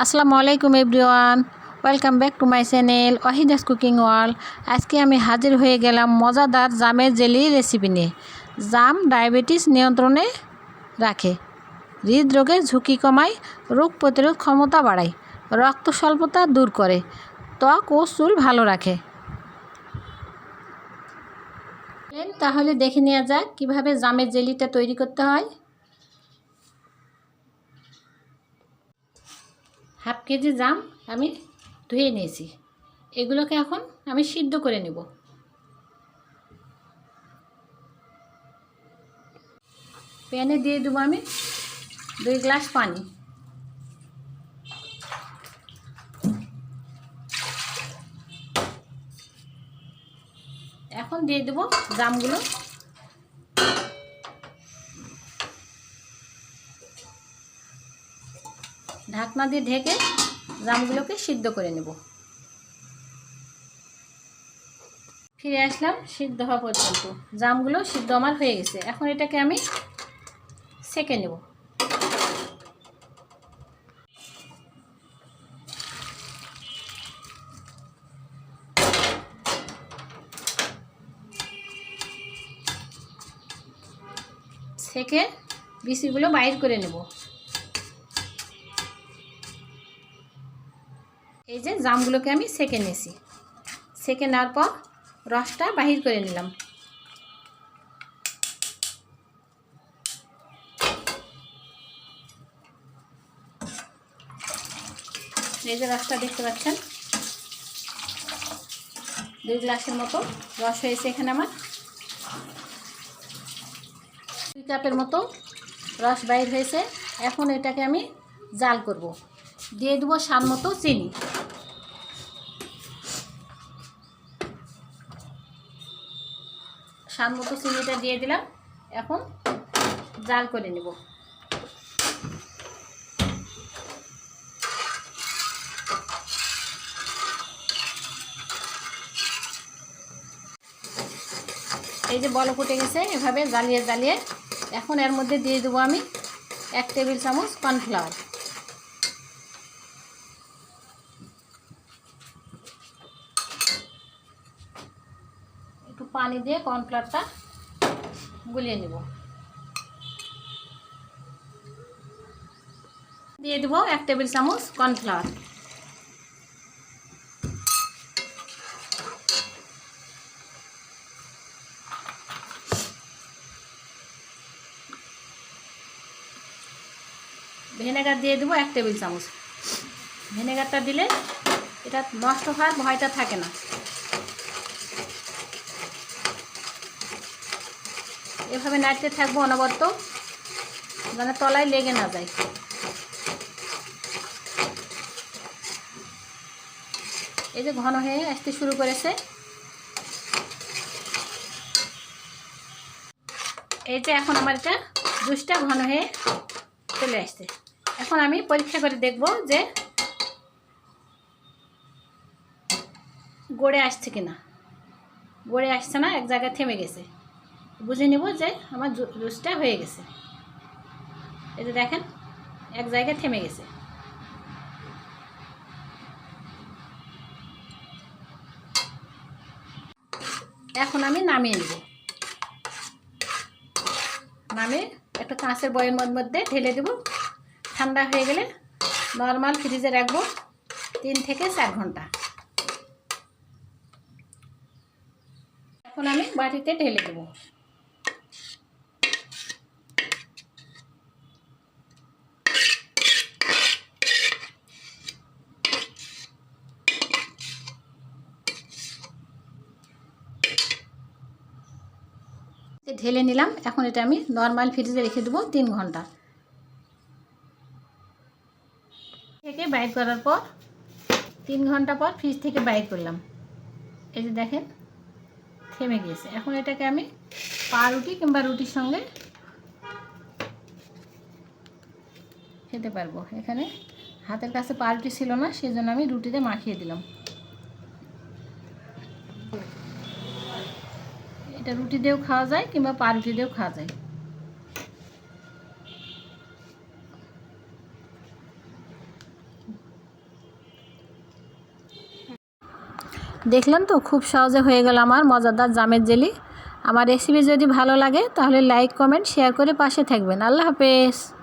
আসসালামু আলাইকুম everyone, welcome back to my channel Wahida's cooking world. আজকে আমি হাজির হয়ে গেলাম মজাদার জামের জেলি রেসিপি নিয়ে। জাম ডায়াবেটিস নিয়ন্ত্রণে রাখে, হৃদরোগের ঝুঁকি কমায়, রোগ প্রতিরোধ ক্ষমতা বাড়ায়, রক্ত স্বল্পতা দূর করে, ত্বক ও চুল ভালো রাখে। তাহলে দেখে নেওয়া যাক কীভাবে জামের জেলিটা তৈরি করতে হয়। হাফ কেজি জাম আমি ধুয়ে নিয়েছি, এগুলোকে এখন আমি সিদ্ধ করে নেব। প্যানে দিয়ে দেবো আমি 2 গ্লাস পানি। এখন দিয়ে দেবো জামগুলো। ঢাকনা দিয়ে ঢেকে জামগুলোকে সিদ্ধ করে নেব। ফিরে আসলাম সিদ্ধ হওয়া পর্যন্ত। জামগুলো সিদ্ধ আমার হয়ে গেছে, এখন এটাকে আমি সেঁকে নেব। সেঁকে বিচিগুলো বাইর করে নেব। এই যে জামগুলোকে আমি সেঁকে নিয়েছি, সেঁকে নেওয়ার পর রসটা বাহির করে নিলাম। এই যে রসটা দেখতে পাচ্ছেন, 2 গ্লাসের মতো রস হয়েছে এখানে আমার। 2 কাপের মতো রস বাইর হয়েছে। এখন এটাকে আমি জাল করব। দিয়ে দেবো স্বাদ মতো চিনি। স্বাদ মতো চিনিটা দিয়ে দিলাম, এখন জাল করে নেব। এই যে বলক উঠে গেছে, এভাবে জ্বালিয়ে জ্বালিয়ে এখন এর মধ্যে দিয়ে দেবো আমি 1 টেবিল চামচ কর্নফ্লাওয়ার। একটু পানি দিয়ে কর্নফ্লাওয়ারটা গুলিয়ে নেব। দিয়ে দেবো 1 টেবিল চামচ কর্নফ্লাওয়ার। ভিনেগার দিয়ে দেবো 1 টেবিল চামচ। ভিনেগারটা দিলে এটা নষ্ট হওয়ার ভয়টা থাকে না। এভাবে নাড়তে থাকবো অনবরত, যেন তলায় লেগে না যায়। এই যে ঘন হয়ে আসতে শুরু করেছে। এই যে এখন আমার এটা জুসটা ঘন হয়ে চলে আসছে। এখন আমি পরীক্ষা করে দেখব যে গড়ে আসছে কিনা। গড়ে আসছে না, এক জায়গায় থেমে গেছে, বুঝে নেব যে আমার জুসটা হয়ে গেছে। এই যে দেখেন, এক জায়গায় থেমে গেছে। এখন আমি নামিয়ে নেব। নামিয়ে একটা কাঁচের বয়ামের মধ্যে ঢেলে দেব। ঠান্ডা হয়ে গেলে নর্মাল ফ্রিজে রাখবো 3 থেকে 4 ঘন্টা। এখন আমি বাটিতে ঢেলে দেব। ঢেলে নিলাম। এখন এটা আমি নর্মাল ফ্রিজে রেখে দেবো 3 ঘন্টা। থেকে বাইর করার পর 3 ঘন্টা পর ফ্রিজ থেকে বাইর করলাম। এই যে দেখেন থেমে গিয়েছে। এখন এটাকে আমি পাউরুটি কিংবা রুটির সঙ্গে খেতে পারবো। এখানে হাতের কাছে পাউরুটি ছিল না, সেজন্য আমি রুটিতে মাখিয়ে দিলাম। এটা রুটি দিয়েও খাওয়া যায় কিংবা পাউরুটি দিয়েও খাওয়া যায়। দেখলেন তো, খুব সহজে হয়ে গেল আমার মজাদার জামের জেলি। আমার রেসিপি যদি ভালো লাগে তাহলে লাইক, কমেন্ট, শেয়ার করে পাশে থাকবেন। আল্লাহ হাফেজ।